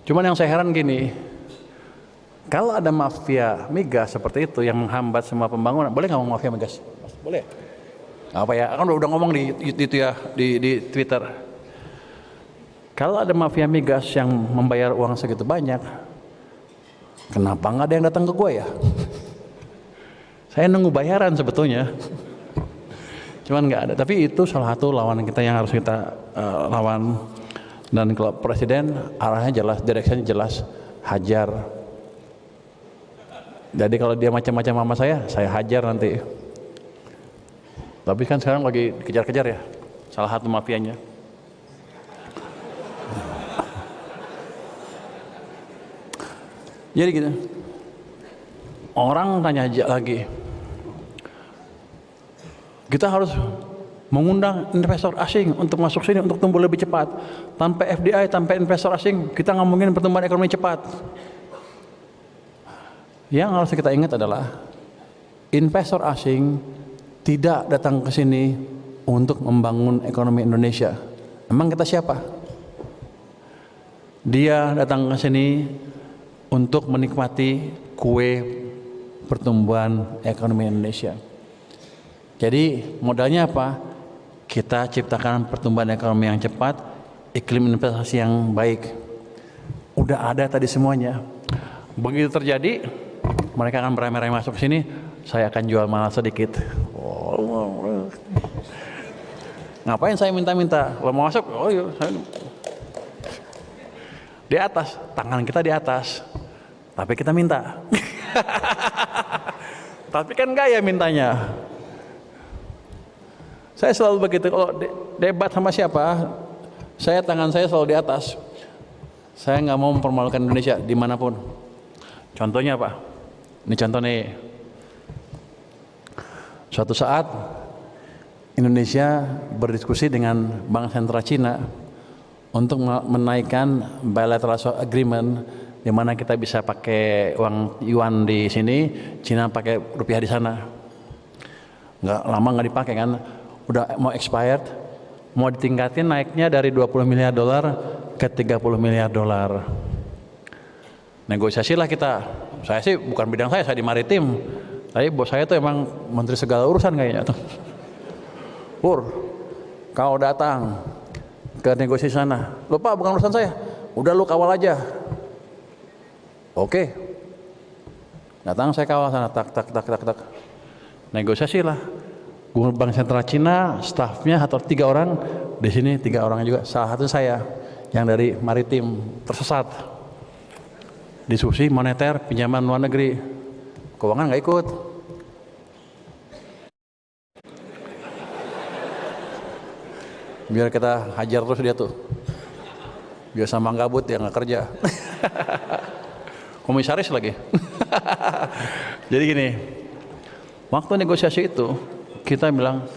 Cuman yang saya heran gini, kalau ada mafia migas seperti itu yang menghambat semua pembangunan, boleh nggak ngomong mafia migas? Boleh. Apa ya? Kan udah ngomong di Twitter. Kalau ada mafia migas yang membayar uang segitu banyak, kenapa nggak ada yang datang ke gue ya? Saya nunggu bayaran sebetulnya. Cuman nggak ada. Tapi itu salah satu lawan kita yang harus kita lawan. Dan kalau presiden arahnya jelas, direction jelas, hajar. Jadi kalau dia macam-macam sama saya hajar nanti. Tapi kan sekarang lagi kejar-kejar ya, salah satu mafianya. Jadi gitu. Orang tanya aja lagi. Kita harus mengundang investor asing untuk masuk sini untuk tumbuh lebih cepat. Tanpa FDI, tanpa investor asing, kita nggak mungkin pertumbuhan ekonomi cepat. Yang harus kita ingat adalah investor asing tidak datang ke sini untuk membangun ekonomi Indonesia. Emang kita siapa? Dia datang ke sini untuk menikmati kue pertumbuhan ekonomi Indonesia. Jadi modalnya apa? Kita ciptakan pertumbuhan ekonomi yang cepat, iklim investasi yang baik. Udah ada tadi semuanya. Begitu terjadi, mereka akan beramai-ramai masuk ke sini, saya akan jual mahal sedikit. Ngapain saya minta-minta? Kalau mau masuk, oh iya, saya di atas, tangan kita di atas, tapi kita minta. Tapi kan gaya mintanya. Saya selalu begitu, kalau debat sama siapa, tangan saya selalu di atas. Saya nggak mau mempermalukan Indonesia dimanapun. Contohnya apa? Ini contoh nih. Suatu saat Indonesia berdiskusi dengan Bank Sentral Cina untuk menaikkan bilateral agreement di mana kita bisa pakai uang yuan di sini, Cina pakai rupiah di sana. Nggak lama nggak dipakai kan, udah mau expired, mau ditingkatin naiknya dari 20 miliar dolar ke 30 miliar dolar. Negosiasilah kita. Saya sih bukan bidang saya di maritim. Tapi bos saya tuh emang menteri segala urusan kayaknya tuh. Pur, kau datang ke negosiasi sana. Lupa bukan urusan saya. Udah lu kawal aja. Oke. Datang saya kawal sana, tak. Negosiasi lah. Gubernur Bank Sentral Cina, stafnya atau 3 orang, di sini 3 orang juga. Salah satu saya yang dari maritim tersesat. Diskusi moneter, pinjaman luar negeri, keuangan nggak ikut. Biar kita hajar terus dia tuh. Biar sama gabut dia nggak kerja. Komisaris lagi. Jadi gini, waktu negosiasi itu kita bilang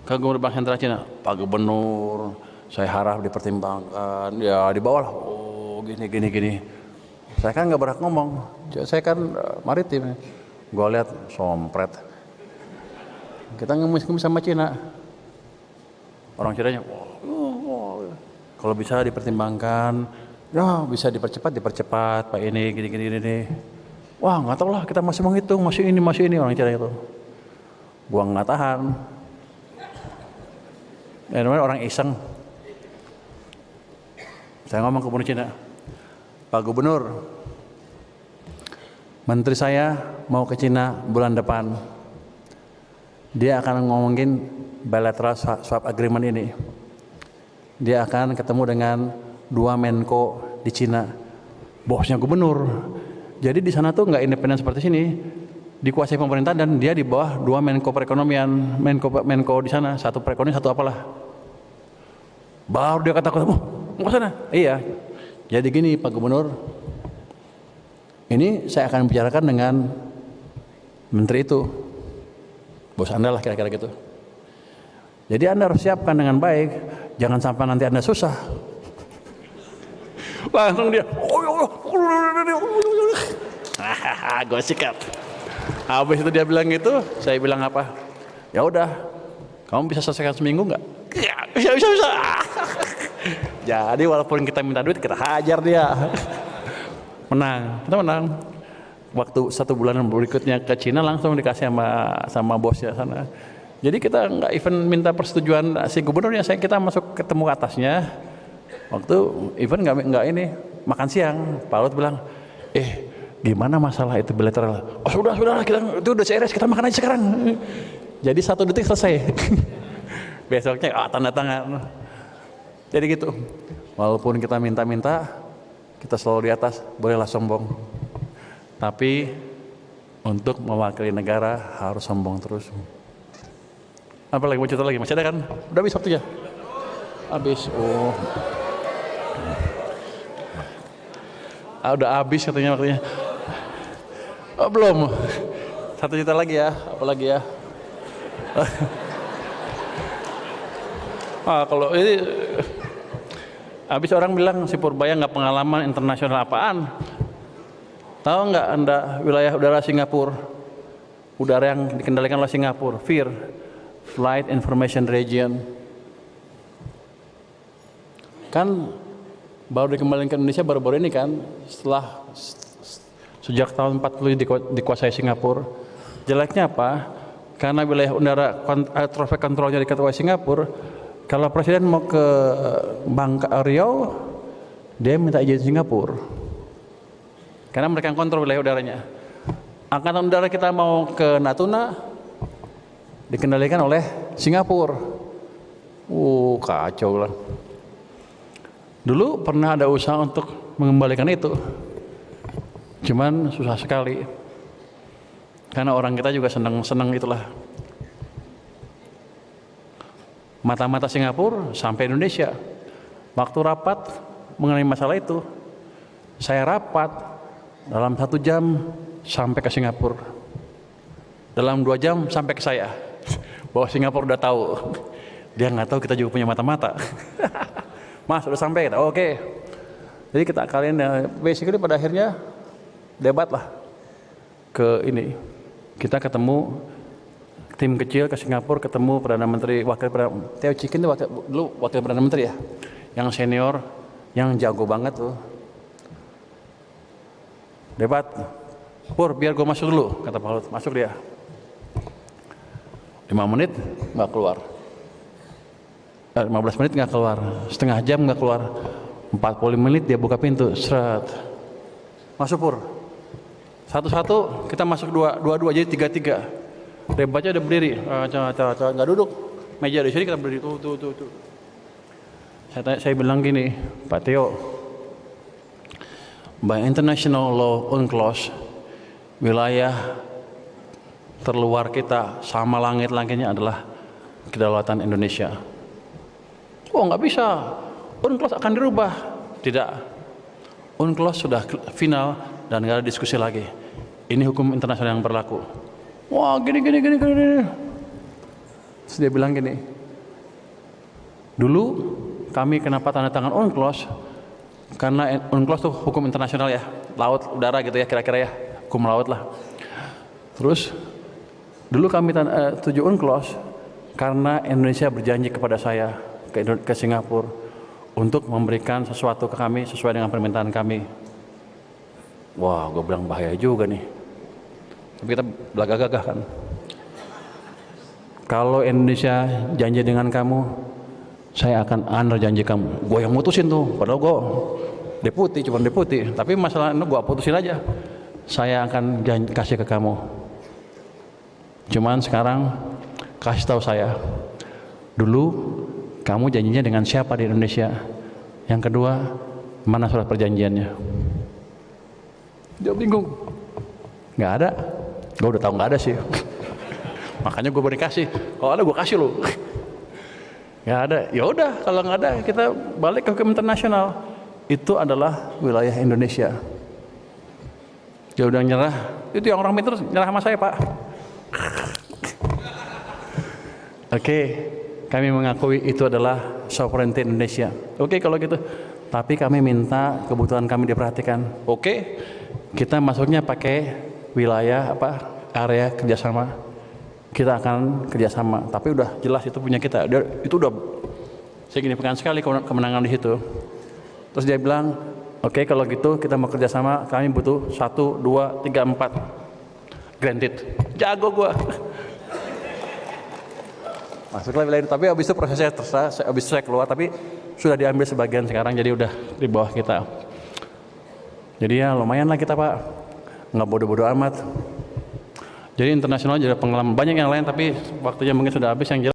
ke Gubernur Bank Sentral Cina, Pak Gubernur, saya harap dipertimbangkan, ya di bawah lah. Oh gini. Saya kan nggak berhak ngomong, saya kan maritim. Gue lihat sompret. Kita ngemis-ngemis sama Cina. Orang Cinanya, kalau bisa dipertimbangkan, ya bisa dipercepat Pak ini, gini. Wah nggak tahu lah, kita masih menghitung, masih ini orang Cina itu. Gua nggak tahan. Namanya orang iseng. Saya ngomong ke Gubernur Cina, Pak Gubernur, menteri saya mau ke Cina bulan depan. Dia akan ngomongin bilateral swap agreement ini. Dia akan ketemu dengan 2 Menko di Cina. Bosnya gubernur. Jadi di sana tuh nggak independen seperti sini. Dikuasai pemerintah dan dia di bawah 2 Menko perekonomian. Menko di sana, satu perekonomian, satu apalah. Baru dia kata-kata, mau ke sana? Iya. Jadi gini Pak Gubernur, ini saya akan bicarakan dengan menteri itu, bos Anda lah kira-kira gitu. Jadi Anda harus siapkan dengan baik, jangan sampai nanti Anda susah. Langsung dia, gue sikat. Habis itu dia bilang gitu, saya bilang apa? Ya udah, kamu bisa selesaikan seminggu nggak? Bisa. Jadi walaupun kita minta duit, kita hajar dia. Menang, kita menang. Waktu 1 bulan berikutnya ke Cina langsung dikasih sama bosnya sana. Jadi kita nggak even minta persetujuan si gubernurnya, kita masuk ketemu ke atasnya. Waktu even nggak ini makan siang, Pak Luhut bilang, gimana masalah itu bilateral? Oh sudah, kita itu udah CRS, kita makan aja sekarang. Jadi 1 detik selesai. Besoknya tanda tangan. Jadi gitu. Walaupun kita minta-minta, kita selalu di atas, bolehlah sombong. Tapi untuk mewakili negara harus sombong terus. Apa lagi mau cerita lagi? Masih ada kan? Udah habis waktunya? Habis. Oh. Udah habis katanya waktunya. Oh, belum. 1 cerita lagi ya. Apa lagi ya? Kalau ini habis orang bilang si Purbaya nggak pengalaman internasional apaan. Tahu nggak Anda wilayah udara Singapura? Udara yang dikendalikan oleh Singapura, FIR, Flight Information Region. Kan baru dikembalikan ke Indonesia baru-baru ini kan, setelah sejak tahun 40 dikuasai Singapura. Jeleknya apa? Karena wilayah udara traffic controlnya diketuai Singapura, kalau presiden mau ke Riau, dia minta izin Singapura. Karena mereka yang kontrol wilayah udaranya. Angkatan udara kita mau ke Natuna, dikendalikan oleh Singapura. Kacau lah. Dulu pernah ada usaha untuk mengembalikan itu, cuman susah sekali. Karena orang kita juga senang itulah. Mata-mata Singapura sampai Indonesia. Waktu rapat mengenai masalah itu, saya rapat dalam 1 jam sampai ke Singapura. Dalam 2 jam sampai ke saya. Bahwa Singapura udah tahu. Dia nggak tahu kita juga punya mata-mata. Mas udah sampai kita. Oke. Jadi kita kalian basically pada akhirnya debat lah ke ini. Kita ketemu tim kecil ke Singapura, ketemu Perdana Menteri, Teo Chikin itu dulu wakil Perdana Menteri ya, yang senior, yang jago banget tuh. Debat, Pur biar gue masuk dulu, kata Pak Luhut. Masuk dia. 5 menit nggak keluar. 15 menit nggak keluar. Setengah jam nggak keluar. 40 menit dia buka pintu, seret. Masuk Pur. Satu-satu kita masuk dua jadi 3-3. Debatnya udah berdiri, nggak duduk. Meja di sini kita berdiri tuh. Saya bilang gini, Pak Teo, by international law UNCLOS, wilayah terluar kita sama langit-langitnya adalah kedaulatan Indonesia. Nggak bisa, UNCLOS akan dirubah. Tidak, UNCLOS sudah final dan nggak ada diskusi lagi. Ini hukum internasional yang berlaku. Wah, gini. Terus dia bilang gini, dulu kami kenapa tanda tangan UNCLOS? Karena UNCLOS itu hukum internasional ya, laut, udara gitu ya, kira-kira ya, hukum laut lah. Terus dulu kami setuju UNCLOS karena Indonesia berjanji kepada saya ke Singapura untuk memberikan sesuatu ke kami sesuai dengan permintaan kami. Wah, gue bilang bahaya juga nih. Tapi kita belagak-gagah kan. Kalau Indonesia janji dengan kamu, saya akan honor janji kamu. Gue yang mutusin tuh, padahal gue cuma deputi. Tapi masalah itu gue putusin aja. Saya akan kasih ke kamu. Cuman sekarang kasih tahu saya, dulu kamu janjinya dengan siapa di Indonesia? Yang kedua, mana surat perjanjiannya? Dia bingung. Nggak ada. Gue udah tahu nggak ada sih. Makanya gue beri kasih. Kalau ada gue kasih lo. Nggak ada. Ya udah, kalau nggak ada kita balik ke hukum internasional. Itu adalah wilayah Indonesia. Dia udah nyerah. Itu yang orang pintar nyerah sama saya, Pak. Oke, kami mengakui itu adalah sovereignty Indonesia. Oke, kalau gitu. Tapi kami minta kebutuhan kami diperhatikan. Oke, kita masuknya pakai wilayah area kerjasama. Kita akan kerjasama. Tapi udah jelas itu punya kita. Itu udah signifikan sekali kemenangan di situ. Terus dia bilang, oke, kalau gitu kita mau kerjasama, kami butuh 1, 2, 3, 4. Granted. Jago gua. Masuklah wilayah itu, tapi habis itu prosesnya terserah, habis itu saya keluar, tapi sudah diambil sebagian sekarang, jadi udah di bawah kita. Jadi ya lumayan lah kita Pak, nggak bodoh-bodoh amat. Jadi internasional juga pengalaman banyak yang lain, tapi waktunya mungkin sudah habis. Yang jelas